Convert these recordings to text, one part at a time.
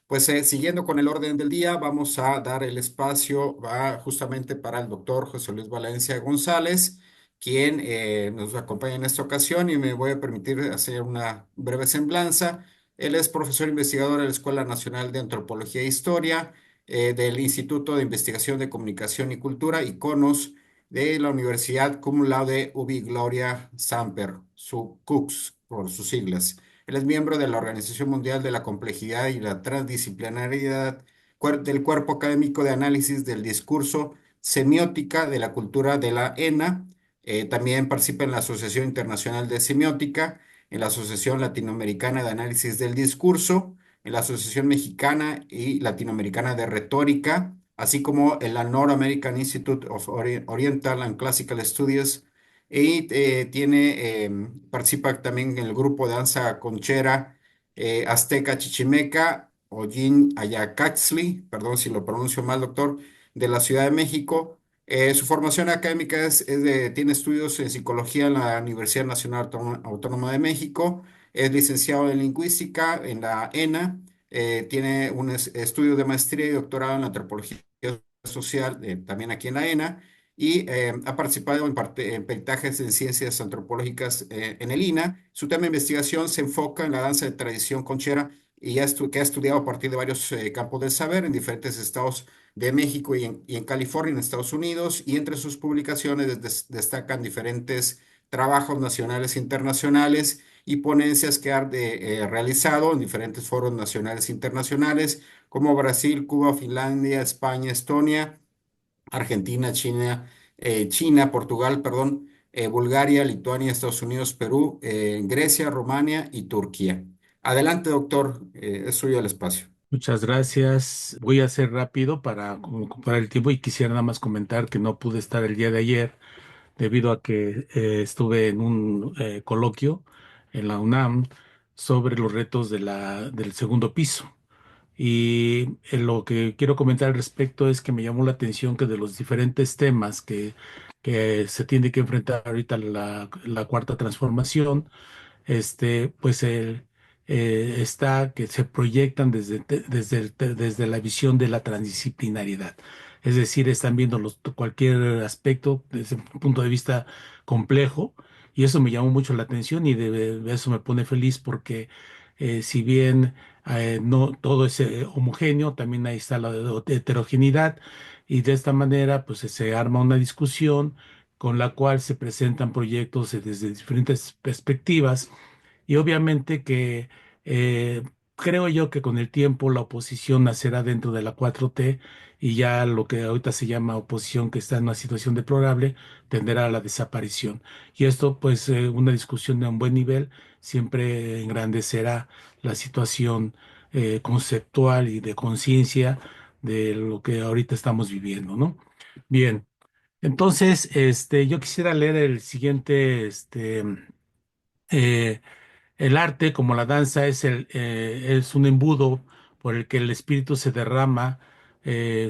Pues siguiendo con el orden del día, vamos a dar el espacio justamente para el doctor José Luis Valencia González, quien nos acompaña en esta ocasión y me voy a permitir hacer una breve semblanza. Él es profesor investigador de la Escuela Nacional de Antropología e Historia, del Instituto de Investigación de Comunicación y Cultura, ICONOS, de la Universidad Cum Laude Ubi Gloria Samper, su CUCS por sus siglas. Él es miembro de la Organización Mundial de la Complejidad y la Transdisciplinariedad del Cuerpo Académico de Análisis del Discurso Semiótica de la Cultura de la ENA. También participa en la Asociación Internacional de Semiótica, en la Asociación Latinoamericana de Análisis del Discurso, en la Asociación Mexicana y Latinoamericana de Retórica, así como en la North American Institute of Oriental and Classical Studies y participa también en el grupo de danza conchera Azteca Chichimeca, Ollin Ayacaxtli, perdón si lo pronuncio mal, doctor, de la Ciudad de México. Su formación académica tiene estudios en psicología en la Universidad Nacional Autónoma de México. Es licenciado en lingüística en la ENA. Tiene un estudio de maestría y doctorado en antropología social, también aquí en la ENA y ha participado en peritajes en ciencias antropológicas en el INA. Su tema de investigación se enfoca en la danza de tradición conchera y que ha estudiado a partir de varios campos del saber en diferentes estados de México y en California, en Estados Unidos, y entre sus publicaciones destacan diferentes trabajos nacionales e internacionales y ponencias que ha realizado en diferentes foros nacionales e internacionales, como Brasil, Cuba, Finlandia, España, Estonia, Argentina, China, Portugal, perdón, Bulgaria, Lituania, Estados Unidos, Perú, Grecia, Rumania y Turquía. Adelante, doctor, es suyo el espacio. Muchas gracias. Voy a ser rápido para ocupar el tiempo y quisiera nada más comentar que no pude estar el día de ayer debido a que estuve en un coloquio en la UNAM sobre los retos del segundo piso. Y lo que quiero comentar al respecto es que me llamó la atención que de los diferentes temas que se tiene que enfrentar ahorita la cuarta transformación, pues está que se proyectan desde la visión de la transdisciplinariedad. Es decir, están viendo cualquier aspecto desde un punto de vista complejo y eso me llamó mucho la atención y de eso me pone feliz porque si bien no todo es homogéneo, también ahí está la heterogeneidad y de esta manera pues se arma una discusión con la cual se presentan proyectos desde diferentes perspectivas y obviamente que eh, creo yo que con el tiempo la oposición nacerá dentro de la 4T y ya lo que ahorita se llama oposición que está en una situación deplorable tenderá a la desaparición. Y esto pues una discusión de un buen nivel siempre engrandecerá la situación conceptual y de conciencia de lo que ahorita estamos viviendo, ¿no? Bien, entonces yo quisiera leer el siguiente eh, el arte, como la danza, es un embudo por el que el espíritu se derrama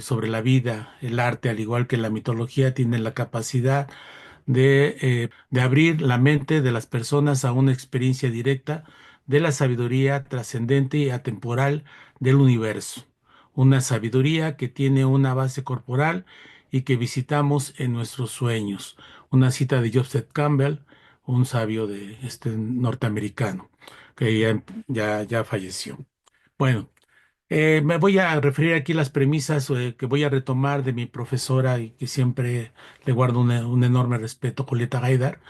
sobre la vida. El arte, al igual que la mitología, tiene la capacidad de abrir la mente de las personas a una experiencia directa de la sabiduría trascendente y atemporal del universo. Una sabiduría que tiene una base corporal y que visitamos en nuestros sueños. Una cita de Joseph Campbell, un sabio de norteamericano, que ya falleció. Bueno, me voy a referir aquí a las premisas que voy a retomar de mi profesora y que siempre le guardo un enorme respeto, Julieta Gaidar.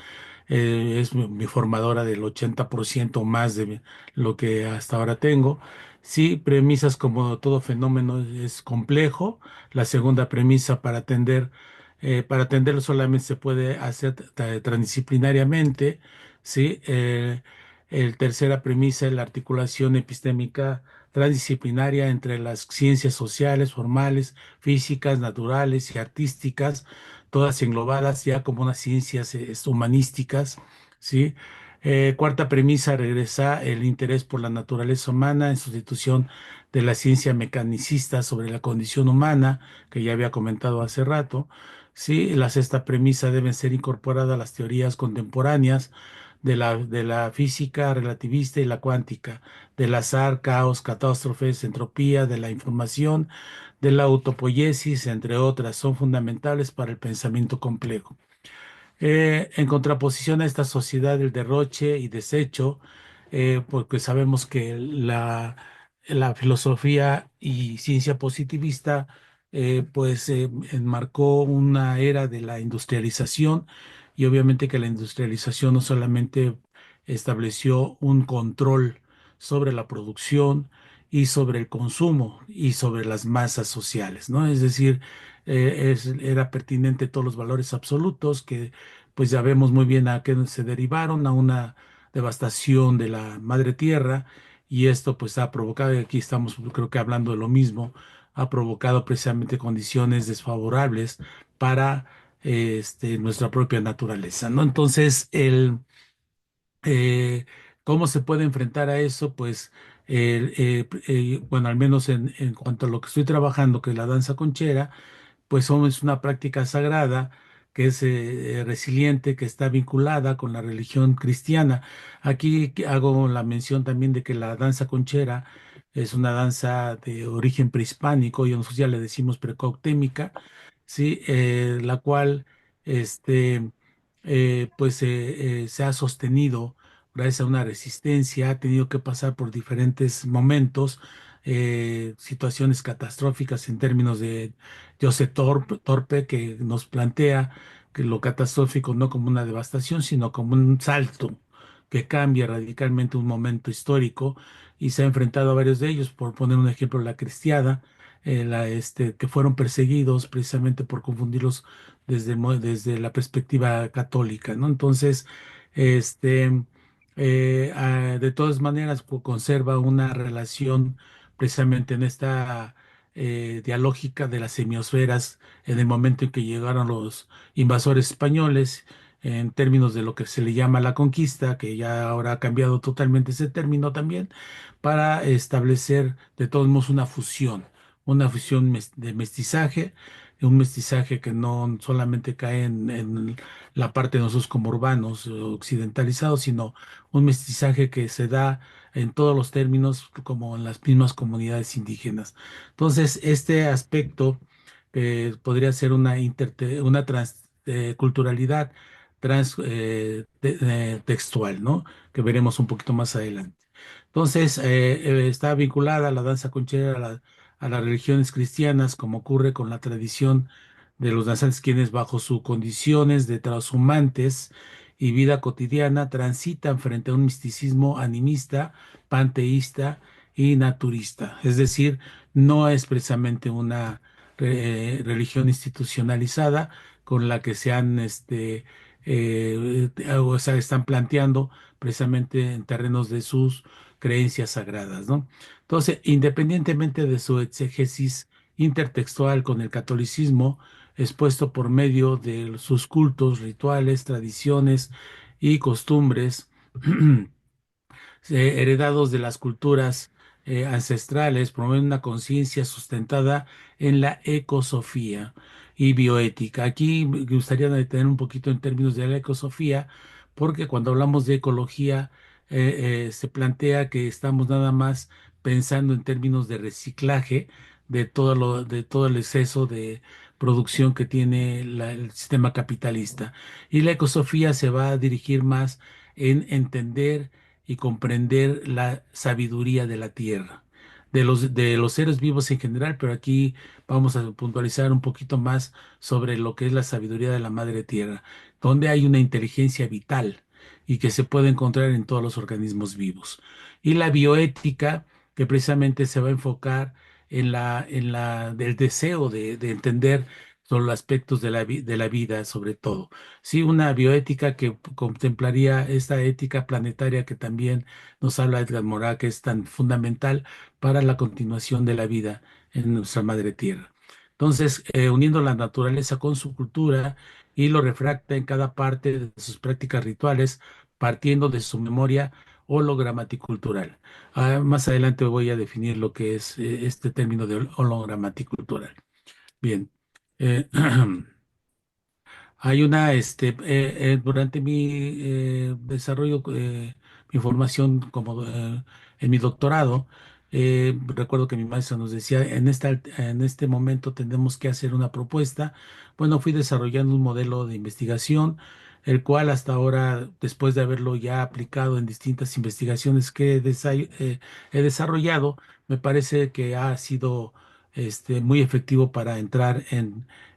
Es mi formadora del 80% más de lo que hasta ahora tengo. Sí, premisas como todo fenómeno es complejo. La segunda premisa para atenderlo solamente se puede hacer transdisciplinariamente. Sí, el tercera premisa es la articulación epistémica transdisciplinaria entre las ciencias sociales, formales, físicas, naturales y artísticas, todas englobadas ya como unas ciencias humanísticas, ¿sí? Cuarta premisa, regresa el interés por la naturaleza humana en sustitución de la ciencia mecanicista sobre la condición humana, que ya había comentado hace rato, ¿sí? La sexta premisa deben ser incorporadas las teorías contemporáneas de la física relativista y la cuántica, del azar, caos, catástrofes, entropía, de la información, de la autopoiesis, entre otras, son fundamentales para el pensamiento complejo. En contraposición a esta sociedad del derroche y desecho, porque sabemos que la filosofía y ciencia positivista pues enmarcó una era de la industrialización y obviamente que la industrialización no solamente estableció un control sobre la producción y sobre el consumo y sobre las masas sociales, ¿no? Es decir, era pertinente todos los valores absolutos que pues ya vemos muy bien a qué se derivaron, a una devastación de la madre tierra, y esto pues ha provocado, y aquí estamos creo que hablando de lo mismo, ha provocado precisamente condiciones desfavorables para nuestra propia naturaleza, ¿no? Entonces, eh, ¿cómo se puede enfrentar a eso? Pues, bueno, al menos en cuanto a lo que estoy trabajando, que es la danza conchera, pues es una práctica sagrada que es resiliente, que está vinculada con la religión cristiana. Aquí hago la mención también de que la danza conchera es una danza de origen prehispánico, y nosotros ya le decimos precoctémica, sí, la cual este, se ha sostenido gracias a una resistencia, ha tenido que pasar por diferentes momentos, situaciones catastróficas en términos de Joseph Torpe, que nos plantea que lo catastrófico no como una devastación, sino como un salto que cambia radicalmente un momento histórico, y se ha enfrentado a varios de ellos. Por poner un ejemplo, la cristiada, que fueron perseguidos precisamente por confundirlos desde la perspectiva católica, ¿no? Entonces, este, de todas maneras, conserva una relación precisamente en esta dialógica de las semiosferas en el momento en que llegaron los invasores españoles, en términos de lo que se le llama la conquista, que ya ahora ha cambiado totalmente ese término también, para establecer de todos modos una fusión de mestizaje, un mestizaje que no solamente cae en la parte de nosotros como urbanos occidentalizados, sino un mestizaje que se da en todos los términos como en las mismas comunidades indígenas. Entonces, este aspecto podría ser una culturalidad textual, ¿no? Que veremos un poquito más adelante. Entonces, está vinculada la danza conchera a las religiones cristianas, como ocurre con la tradición de los danzantes, quienes bajo sus condiciones de transhumantes y vida cotidiana transitan frente a un misticismo animista, panteísta y naturista. Es decir, no es precisamente una religión institucionalizada con la que se han, o sea, están planteando precisamente en terrenos de sus creencias sagradas, ¿no? Entonces, independientemente de su exégesis intertextual con el catolicismo, expuesto por medio de sus cultos, rituales, tradiciones y costumbres, heredados de las culturas ancestrales, promueven una conciencia sustentada en la ecosofía y bioética. Aquí me gustaría detener un poquito en términos de la ecosofía, porque cuando hablamos de ecología, se plantea que estamos nada más pensando en términos de reciclaje de todo el exceso de producción que tiene el sistema capitalista. Y la ecosofía se va a dirigir más en entender y comprender la sabiduría de la tierra, de los seres vivos en general, pero aquí vamos a puntualizar un poquito más sobre lo que es la sabiduría de la madre tierra, donde hay una inteligencia vital y que se puede encontrar en todos los organismos vivos. Y la bioética, que precisamente se va a enfocar del deseo de entender sobre los aspectos de la vida, sobre todo. Sí, una bioética que contemplaría esta ética planetaria que también nos habla Edgar Morin, que es tan fundamental para la continuación de la vida en nuestra madre tierra. Entonces, uniendo la naturaleza con su cultura, y lo refracta en cada parte de sus prácticas rituales, partiendo de su memoria hologramaticultural. Más adelante voy a definir lo que es este término de hologramaticultural. Bien. Eh, Hay una, durante mi desarrollo, mi formación como en mi doctorado, recuerdo que mi maestro nos decía, en este momento tenemos que hacer una propuesta. Bueno, fui desarrollando un modelo de investigación, el cual hasta ahora, después de haberlo ya aplicado en distintas investigaciones que he desarrollado, me parece que ha sido muy efectivo para entrar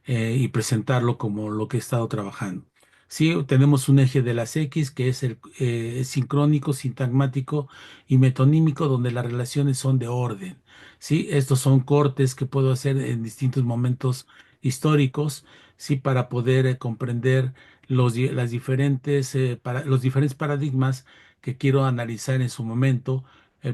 y presentarlo como lo que he estado trabajando. Sí, tenemos un eje de las X que es el es sincrónico, sintagmático y metonímico, donde las relaciones son de orden. Sí, estos son cortes que puedo hacer en distintos momentos históricos, sí, para poder comprender las diferentes, los diferentes paradigmas que quiero analizar en su momento.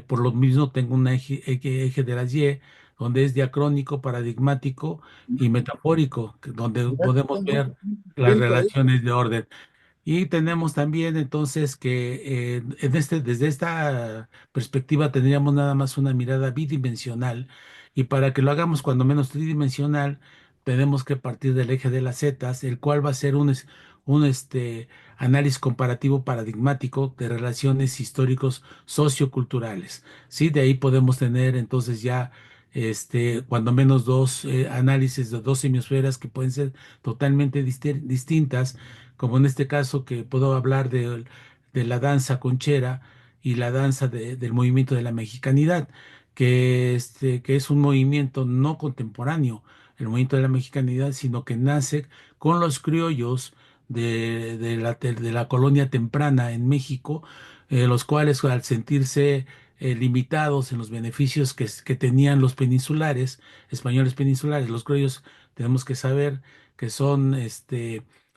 Por lo mismo, tengo un eje de las Y, donde es diacrónico, paradigmático y metafórico, donde Ya podemos tengo ver un las lento ahí. relaciones de orden. Y tenemos también entonces que desde esta perspectiva tendríamos nada más una mirada bidimensional y para que lo hagamos cuando menos tridimensional tenemos que partir del eje de las zetas, el cual va a ser un análisis comparativo paradigmático de relaciones históricos socioculturales. Sí, de ahí podemos tener entonces ya cuando menos dos análisis de dos hemisferas que pueden ser totalmente distintas, como en este caso que puedo hablar de la danza conchera y la danza del movimiento de la mexicanidad, que es un movimiento no contemporáneo, el movimiento de la mexicanidad, sino que nace con los criollos de la colonia temprana en México, los cuales al sentirse limitados en los beneficios que tenían los peninsulares, españoles peninsulares, los criollos, tenemos que saber que son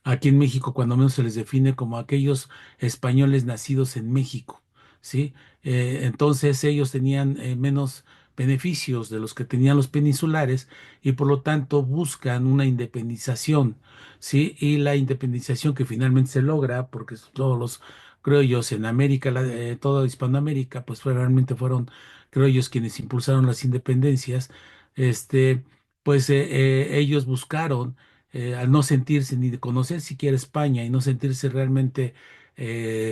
aquí en México, cuando menos se les define como aquellos españoles nacidos en México, ¿sí? Entonces ellos tenían menos beneficios de los que tenían los peninsulares y por lo tanto buscan una independización, ¿sí? Y la independización que finalmente se logra, porque todos los criollos en América, toda Hispanoamérica, pues realmente fueron criollos quienes impulsaron las independencias, este, pues ellos buscaron al no sentirse ni de conocer siquiera España y no sentirse realmente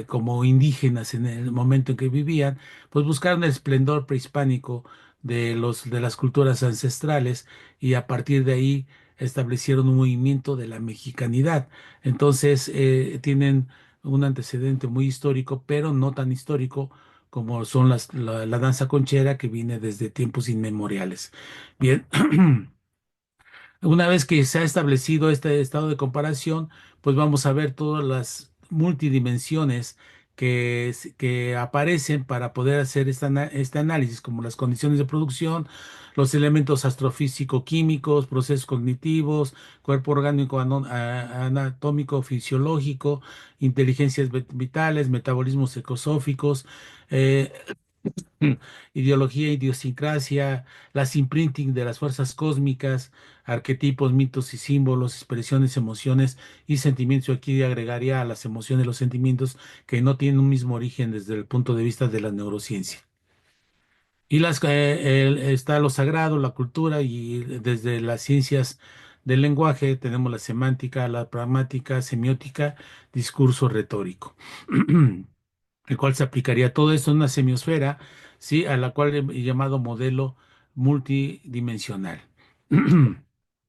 como indígenas en el momento en que vivían, pues buscaron el esplendor prehispánico de las culturas ancestrales y a partir de ahí establecieron un movimiento de la mexicanidad. Entonces, tienen un antecedente muy histórico, pero no tan histórico como son la danza conchera que viene desde tiempos inmemoriales. Bien. Una vez que se ha establecido este estado de comparación, pues vamos a ver todas las multidimensiones que aparecen para poder hacer este análisis, como las condiciones de producción, los elementos astrofísico-químicos, procesos cognitivos, cuerpo orgánico anatómico, fisiológico, inteligencias vitales, metabolismos ecosóficos, eh, ideología, idiosincrasia, las imprinting de las fuerzas cósmicas, arquetipos, mitos y símbolos, expresiones, emociones y sentimientos. Yo aquí agregaría a las emociones los sentimientos que no tienen un mismo origen desde el punto de vista de la neurociencia. Y está lo sagrado, la cultura y desde las ciencias del lenguaje tenemos la semántica, la pragmática, semiótica, discurso retórico. El cual se aplicaría todo esto en una semiosfera, ¿sí? A la cual he llamado modelo multidimensional.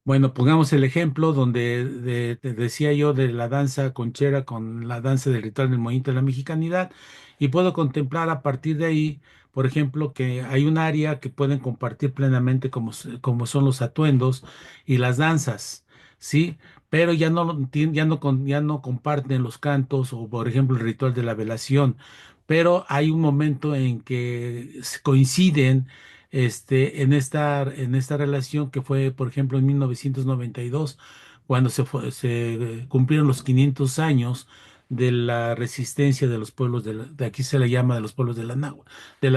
Bueno, pongamos el ejemplo donde te decía yo de la danza conchera con la danza del ritual del movimiento de la mexicanidad y puedo contemplar a partir de ahí, por ejemplo, que hay un área que pueden compartir plenamente como son los atuendos y las danzas, ¿sí? Pero ya no comparten los cantos o, por ejemplo, el ritual de la velación, pero hay un momento en que coinciden en esta relación que fue, por ejemplo, en 1992, cuando se cumplieron los 500 años de la resistencia de los pueblos de aquí se le llama de los pueblos de la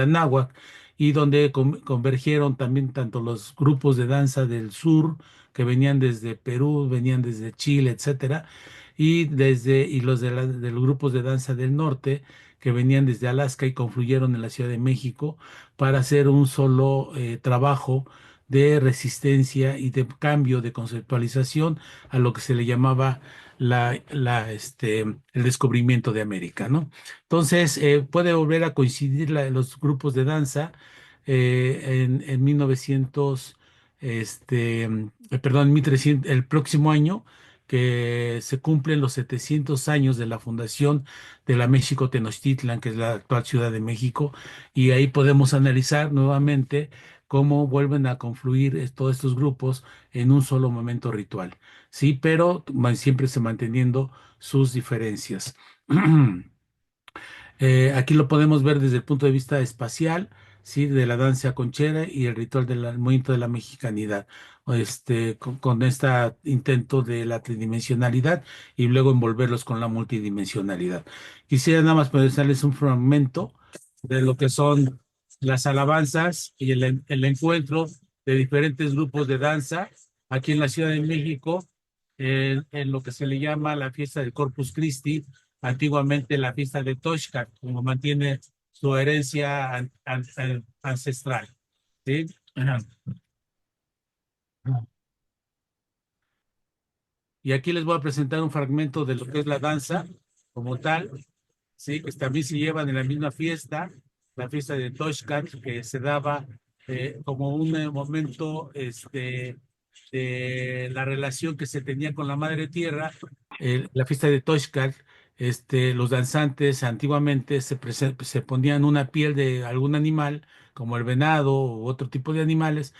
náhuatl, y donde convergieron también tanto los grupos de danza del sur, que venían desde Perú, venían desde Chile, etcétera, y los de los grupos de danza del norte, que venían desde Alaska y confluyeron en la Ciudad de México para hacer un solo trabajo de resistencia y de cambio de conceptualización a lo que se le llamaba el descubrimiento de América, ¿no? Entonces, puede volver a coincidir los grupos de danza en 1900, perdón, en 1300, el próximo año, que se cumplen los 700 años de la fundación de la México Tenochtitlan, que es la actual Ciudad de México, y ahí podemos analizar nuevamente cómo vuelven a confluir todos estos grupos en un solo momento ritual, sí, pero siempre se manteniendo sus diferencias. Aquí lo podemos ver desde el punto de vista espacial, ¿sí? De la danza conchera y el ritual del movimiento de la mexicanidad, con este intento de la tridimensionalidad y luego envolverlos con la multidimensionalidad. Quisiera nada más presentarles un fragmento de lo que son las alabanzas y el encuentro de diferentes grupos de danza aquí en la Ciudad de México, en lo que se le llama la fiesta del Corpus Christi, antiguamente la fiesta de Toshkat, como mantiene su herencia ancestral. ¿Sí? Ajá. Y aquí les voy a presentar un fragmento de lo que es la danza como tal, ¿sí? Que también se llevan en la misma fiesta, la fiesta de Toshkat, que se daba como un momento de la relación que se tenía con la Madre Tierra. La fiesta de Toshkat, los danzantes antiguamente se ponían una piel de algún animal, como el venado u otro tipo de animales,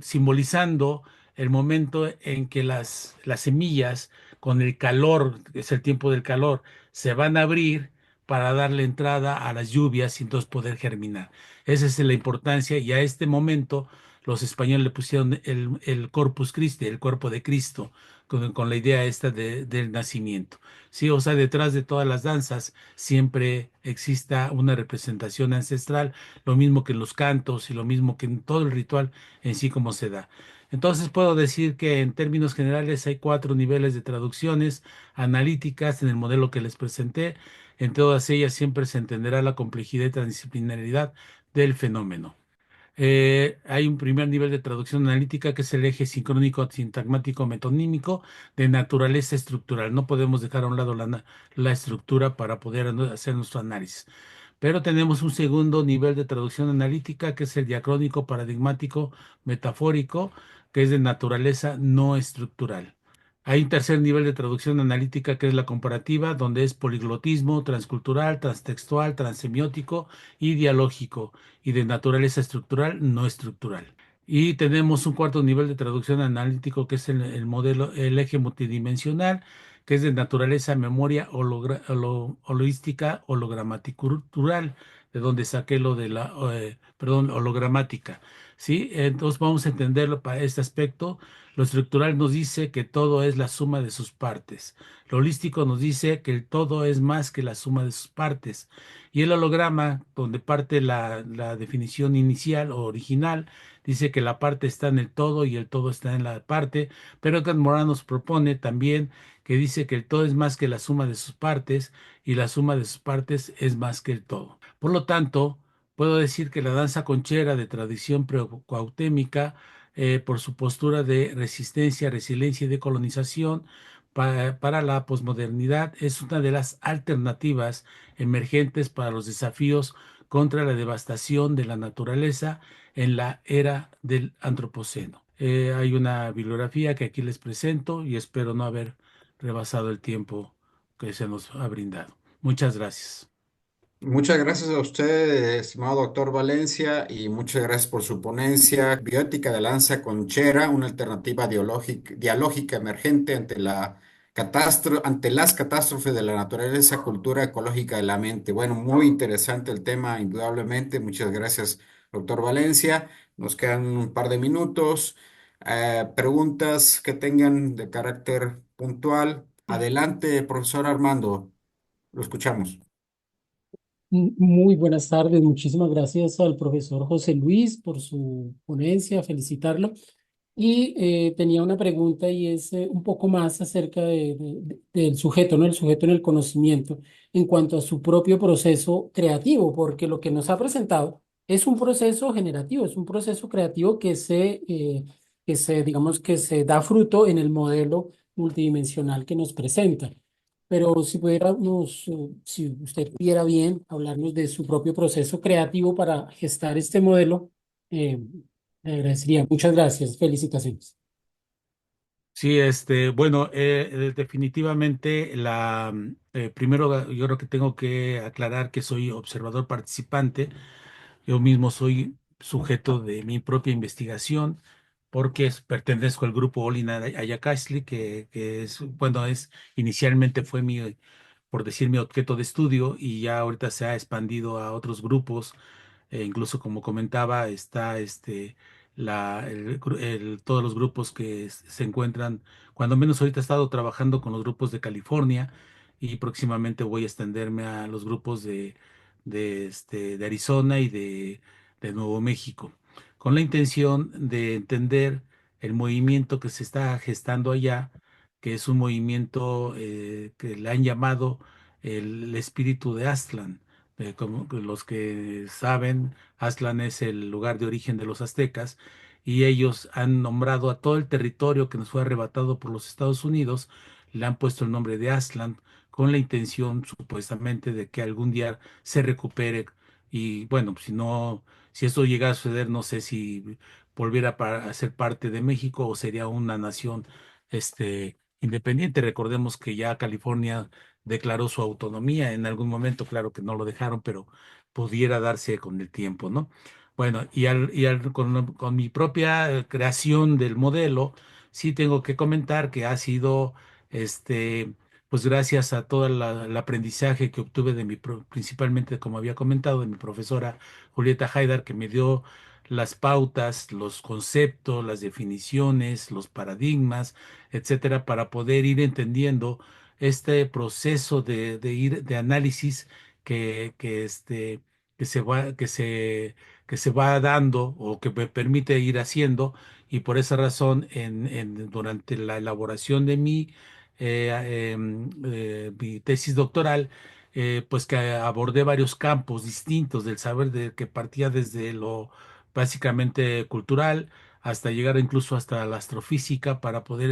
simbolizando el momento en que las semillas, con el calor, que es el tiempo del calor, se van a abrir para darle entrada a las lluvias y entonces poder germinar. Esa es la importancia, y a este momento los españoles le pusieron el Corpus Christi, el cuerpo de Cristo, con la idea esta del nacimiento. Sí, o sea, detrás de todas las danzas siempre exista una representación ancestral, lo mismo que en los cantos y lo mismo que en todo el ritual en sí como se da. Entonces puedo decir que en términos generales hay cuatro niveles de traducciones analíticas en el modelo que les presenté. En todas ellas siempre se entenderá la complejidad y transdisciplinaridad del fenómeno. Hay un primer nivel de traducción analítica que es el eje sincrónico, sintagmático, metonímico de naturaleza estructural. No podemos dejar a un lado la estructura para poder hacer nuestro análisis. Pero tenemos un segundo nivel de traducción analítica, que es el diacrónico, paradigmático, metafórico, que es de naturaleza no estructural. Hay un tercer nivel de traducción analítica, que es la comparativa, donde es poliglotismo, transcultural, transtextual, transemiótico y dialógico, y de naturaleza estructural no estructural. Y tenemos un cuarto nivel de traducción analítico, que es el modelo, el eje multidimensional, que es de naturaleza memoria holística, hologramaticultural, de donde saqué lo de perdón, hologramática. ¿Sí? Entonces vamos a entenderlo para este aspecto. Lo estructural nos dice que todo es la suma de sus partes. Lo holístico nos dice que el todo es más que la suma de sus partes. Y el holograma, donde parte la definición inicial o original, dice que la parte está en el todo y el todo está en la parte, pero Edgar Morin nos propone también que dice que el todo es más que la suma de sus partes y la suma de sus partes es más que el todo. Por lo tanto, puedo decir que la danza conchera de tradición precuautémica, por su postura de resistencia, resiliencia y decolonización para la posmodernidad, es una de las alternativas emergentes para los desafíos contra la devastación de la naturaleza en la era del antropoceno. Hay una bibliografía que aquí les presento y espero no haber rebasado el tiempo que se nos ha brindado. Muchas gracias. Muchas gracias a usted, estimado doctor Valencia, y muchas gracias por su ponencia. Biótica de Lanza Conchera, una alternativa dialógica emergente ante las catástrofes de la naturaleza, cultura ecológica de la mente. Bueno, muy interesante el tema, indudablemente. Muchas gracias, doctor Valencia. Nos quedan un par de minutos. Preguntas que tengan de carácter puntual. Adelante, profesor Armando. Lo escuchamos. Muy buenas tardes, muchísimas gracias al profesor José Luis por su ponencia, felicitarlo. Y tenía una pregunta y es un poco más acerca del sujeto, ¿no? El sujeto en el conocimiento en cuanto a su propio proceso creativo, porque lo que nos ha presentado Es un proceso generativo, es un proceso creativo digamos, que se da fruto en el modelo multidimensional que nos presenta. Pero si pudiéramos, si usted pudiera bien hablarnos de su propio proceso creativo para gestar este modelo, eh, le agradecería. Muchas gracias. Felicitaciones. Sí, bueno, definitivamente primero yo creo que tengo que aclarar que soy observador participante. Yo mismo soy sujeto de mi propia investigación porque pertenezco al grupo Olin Ayakashli, que es, bueno, inicialmente fue por decir, mi objeto de estudio y ya ahorita se ha expandido a otros grupos. Incluso como comentaba, está todos los grupos que se encuentran, cuando menos ahorita he estado trabajando con los grupos de California y próximamente voy a extenderme a los grupos de Arizona y de Nuevo México, con la intención de entender el movimiento que se está gestando allá, que es un movimiento que le han llamado el espíritu de Aztlán. Como que los que saben, Aztlán es el lugar de origen de los aztecas y ellos han nombrado a todo el territorio que nos fue arrebatado por los Estados Unidos, le han puesto el nombre de Aztlán con la intención supuestamente de que algún día se recupere y bueno, si no, si esto llega a suceder, no sé si volviera a ser parte de México o sería una nación independiente. Recordemos que ya California declaró su autonomía en algún momento, claro que no lo dejaron, pero pudiera darse con el tiempo, ¿no? Bueno, con mi propia creación del modelo, sí tengo que comentar que ha sido, pues gracias a todo el aprendizaje que obtuve principalmente, como había comentado, de mi profesora Julieta Haidar, que me dio las pautas, los conceptos, las definiciones, los paradigmas, etcétera, para poder ir entendiendo este proceso de análisis que se va, que se va dando o que me permite ir haciendo, y por esa razón durante la elaboración de mi tesis doctoral, pues que abordé varios campos distintos del saber, que partía desde lo básicamente cultural hasta llegar incluso hasta la astrofísica para poder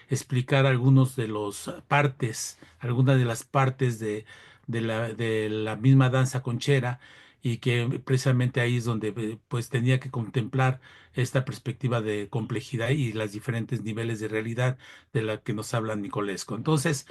explicar algunas de las partes de la misma danza conchera, y que precisamente ahí es donde pues tenía que contemplar esta perspectiva de complejidad y los diferentes niveles de realidad de la que nos habla Nicolesco. Entonces,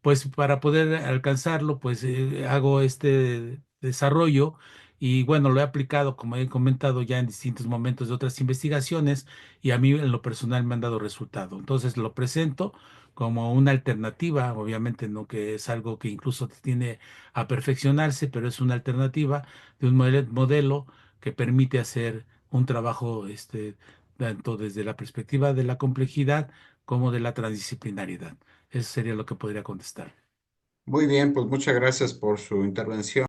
pues para poder alcanzarlo, pues hago este desarrollo. Y bueno, lo he aplicado, como he comentado ya en distintos momentos de otras investigaciones, y a mí en lo personal me han dado resultado. Entonces lo presento como una alternativa, obviamente no que es algo que incluso tiene a perfeccionarse, pero es una alternativa de un modelo que permite hacer un trabajo tanto desde la perspectiva de la complejidad como de la transdisciplinariedad. Eso sería lo que podría contestar. Muy bien, pues muchas gracias por su intervención.